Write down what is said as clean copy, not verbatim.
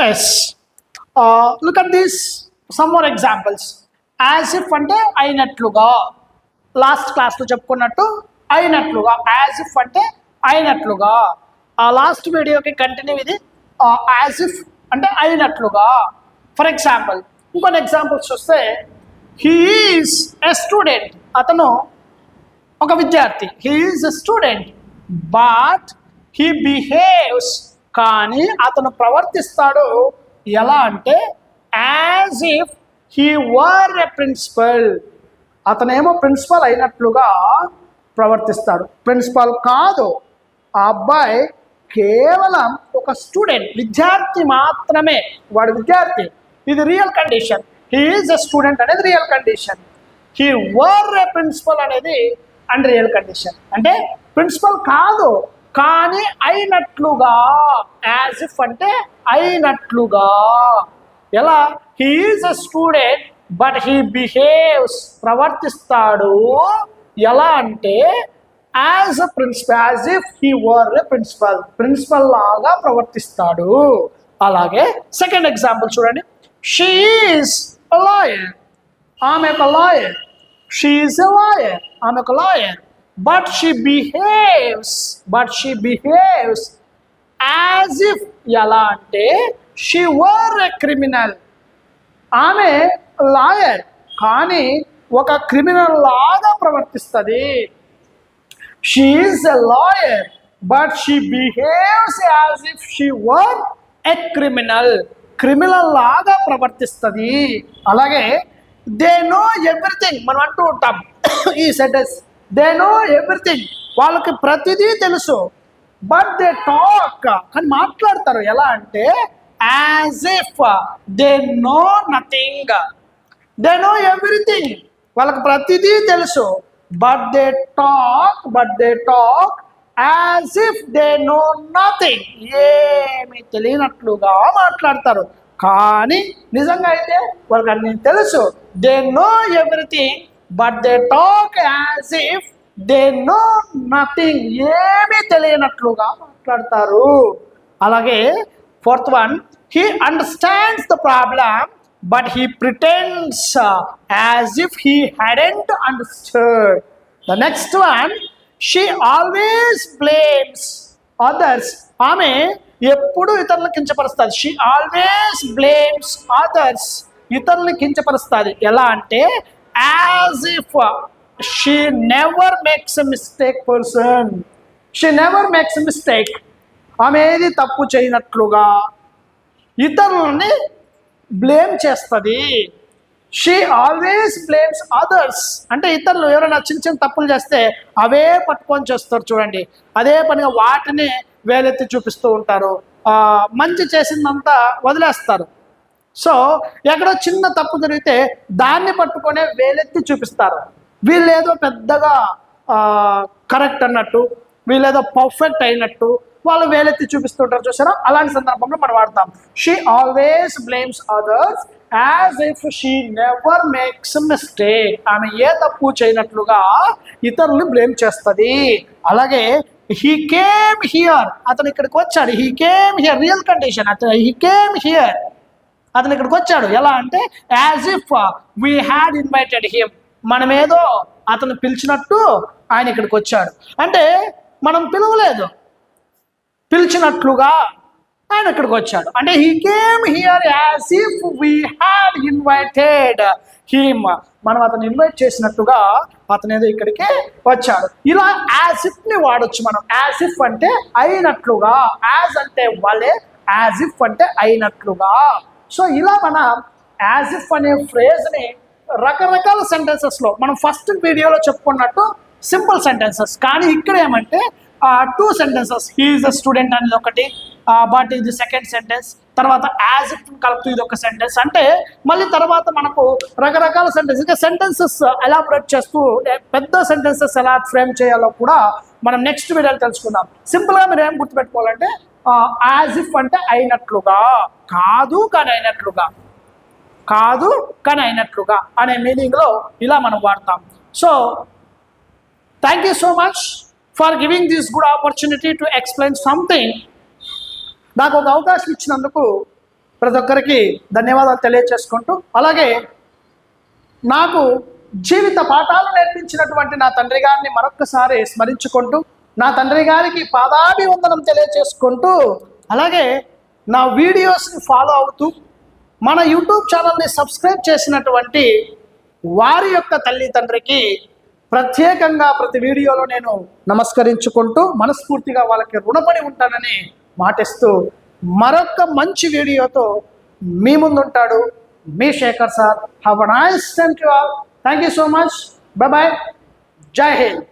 Yes look at this some more examples. As if అంటే అయినట్లుగా, last క్లాస్లో చెప్పుకున్నట్టు అయినట్లుగా. యాజ్ ఇఫ్ అంటే అయినట్లుగా. ఆ లాస్ట్ వీడియోకి కంటిన్యూ ఇది. యాజ్ ఇఫ్ అంటే అయినట్లుగా. ఫర్ ఎగ్జాంపుల్, ఇంకొన్ని ఎగ్జాంపుల్స్ చూస్తే హీ ఈజ్ ఎ స్టూడెంట్. అతను ఒక విద్యార్థి. He is a student but he behaves, కానీ అతను ప్రవర్తిస్తాడు ఎలా అంటే as if he were a principal. అతనేమో ప్రిన్సిపల్ అయినట్లుగా ప్రవర్తిస్తాడు. ప్రిన్సిపల్ కాదు, ఆ అబ్బాయి కేవలం ఒక స్టూడెంట్, విద్యార్థి మాత్రమే. వాడు విద్యార్థి. ఇది real condition. He is a student అనేది real condition. He were a principal అనేది అన్రియల్ కండిషన్. అంటే ప్రిన్సిపల్ కాదు కానీ అయినట్లుగా. యాజ్ ఇఫ్ అంటే అయినట్లుగా. ఎలా? He is a student but he behaves, ప్రవర్తిస్తాడు ఎలా అంటే as a principal, as if he were a principal, principal లాగా ప్రవర్తిస్తాడు. అలాగే సెకండ్ ఎగ్జాంపుల్ చూడండి. She is a lawyer. ఆమె ఒక lawyer. She is a lawyer, ఆమె ఒక lawyer. But she behaves as if, ఎలా అంటే షీ వర్ ఎ క్రిమినల్. ఆమె లాయర్ కానీ ఒక క్రిమినల్ లాగా ప్రవర్తిస్తుంది. She is a lawyer but she behaves as if she were a criminal, criminal లాగా ప్రవర్తిస్తుంది. అలాగే దే నో ఎవ్రీథింగ్, మనం అంటూ ఉంటాం ఈ సెంటెన్స్. దే నో ఎవ్రీథింగ్, వాళ్ళకి ప్రతిదీ తెలుసు. బట్ దే టాక్, కానీ మాట్లాడతారు ఎలా అంటే as if they know nothing. They know everything, వాళ్ళకి ప్రతిదీ తెలుసు. But they talk as if they know nothing, ఏమి తెలియనట్లుగా మాట్లాడతారు. కానీ నిజంగా అయితే వాళ్ళకి అన్నీ తెలుసు. They know everything but they talk as if they know nothing, ఏమీ తెలియనట్లుగా మాట్లాడతారు. అలాగే fourth one, he understands the problem but he pretends as if he hadn't understood. The next one, she always blames others. ఆమె ఎప్పుడు ఇతరులను కించపరుస్తుంది. she always blames others, ఇతరులను కించపరుస్తుంది ఎలా అంటే as if she never makes a mistake person. she never makes a mistake, ఆమె ఏది తప్పు చేయనట్లుగా ఇతరులని బ్లేమ్ చేస్తుంది. షీ ఆల్వేస్ బ్లేమ్స్ అదర్స్ అంటే ఇతరులు ఎవరైనా చిన్న చిన్న తప్పులు చేస్తే అవే పట్టుకొని చేస్తారు చూడండి. అదే పనిగా వాటిని వేలెత్తి చూపిస్తూ ఉంటారు. మంచి చేసిందంతా వదిలేస్తారు. సో ఎక్కడో చిన్న తప్పు జరిగితే దాన్ని పట్టుకొనే వేలెత్తి చూపిస్తారు. వీళ్ళేదో పెద్దగా కరెక్ట్ అన్నట్టు, వీళ్ళేదో పర్ఫెక్ట్ అయినట్టు వాళ్ళు వేలెత్తి చూపిస్తుంటారు చూసారా. అలాంటి సందర్భంలో మనం వాడతాం she always blames others as if she never makes mistake. ఆమె ఏ తప్పు చేయనట్లుగా ఇతరులు బ్లేమ్ చేస్తుంది. అలాగే హీ కేమ్ హియర్, అతను ఇక్కడికి వచ్చాడు. He came here, real condition. He came here, అతను ఇక్కడికి వచ్చాడు ఎలా అంటే as if we had invited him, మనమేదో అతను పిలిచినట్టు ఆయన ఇక్కడికి వచ్చాడు. అంటే మనం పిలవలేదు, పిలిచినట్లుగా ఆయన ఇక్కడికి వచ్చాడు. అంటే he came here as if we had invited him, మనం అతను ఇన్వైట్ చేసినట్టుగా అతను ఏదో ఇక్కడికి వచ్చాడు. ఇలా యాజ్ ఇఫ్ని వాడొచ్చు మనం. యాజ్ ఇఫ్ అంటే అయినట్లుగా, యాజ్ అంటే వలే, యాజ్ ఇఫ్ అంటే అయినట్లుగా. సో ఇలా మనం యాజ్ ఇఫ్ అనే ఫ్రేజ్ని రకరకాల సెంటెన్సెస్లో మనం ఫస్ట్ వీడియోలో చెప్పుకున్నట్టు సింపుల్ సెంటెన్సెస్, కానీ ఇక్కడ ఏమంటే two sentences. He is a student అనేది ఒకటి, బట్ ఇది సెకండ్ సెంటెన్స్. తర్వాత యాజ్ ఇఫ్ కలుపుతూ ఇది ఒక సెంటెన్స్. అంటే మళ్ళీ తర్వాత మనకు రకరకాల సెంటెన్స్, ఇంకా సెంటెన్సెస్ ఎలాబరేట్ చేస్తూ పెద్ద సెంటెన్సెస్ ఎలా ఫ్రేమ్ చేయాలో కూడా మనం నెక్స్ట్ వీడియోలో తెలుసుకుందాం. సింపుల్గా మీరు ఏం గుర్తుపెట్టుకోవాలంటే యాజ్ ఇఫ్ అంటే అయినట్లుగా, కాదు కానీ అయినట్లుగా, కాదు కానీ అయినట్లుగా అనే మీనింగ్లో ఇలా మనం వాడతాం. So thank you so much for giving this good opportunity to explain something. నాకు ఒక అవకాశం ఇచ్చినందుకు ప్రతి ఒక్కరికి ధన్యవాదాలు తెలియచేసుకుంటూ, అలాగే నాకు జీవిత పాఠాలు నేర్పించినటువంటి నా తండ్రి గారిని మరొక్కసారి స్మరించుకుంటూ, నా తండ్రి గారికి పాదాభివందనం తెలియచేసుకుంటూ, అలాగే నా వీడియోస్ని ఫాలో అవుతూ మన యూట్యూబ్ ఛానల్ని సబ్స్క్రైబ్ చేసినటువంటి వారి యొక్క తల్లిదండ్రికి ప్రత్యేకంగా ప్రతి వీడియోలో నేను నమస్కరించుకుంటూ మనస్ఫూర్తిగా వాళ్ళకి రుణపడి ఉంటానని మాటిస్తూ, మరొక మంచి వీడియోతో మీ ముందుంటాడు మీ Shekhar sir. Have a nice time to all. Thank you so much. Bye bye. Jai Hind.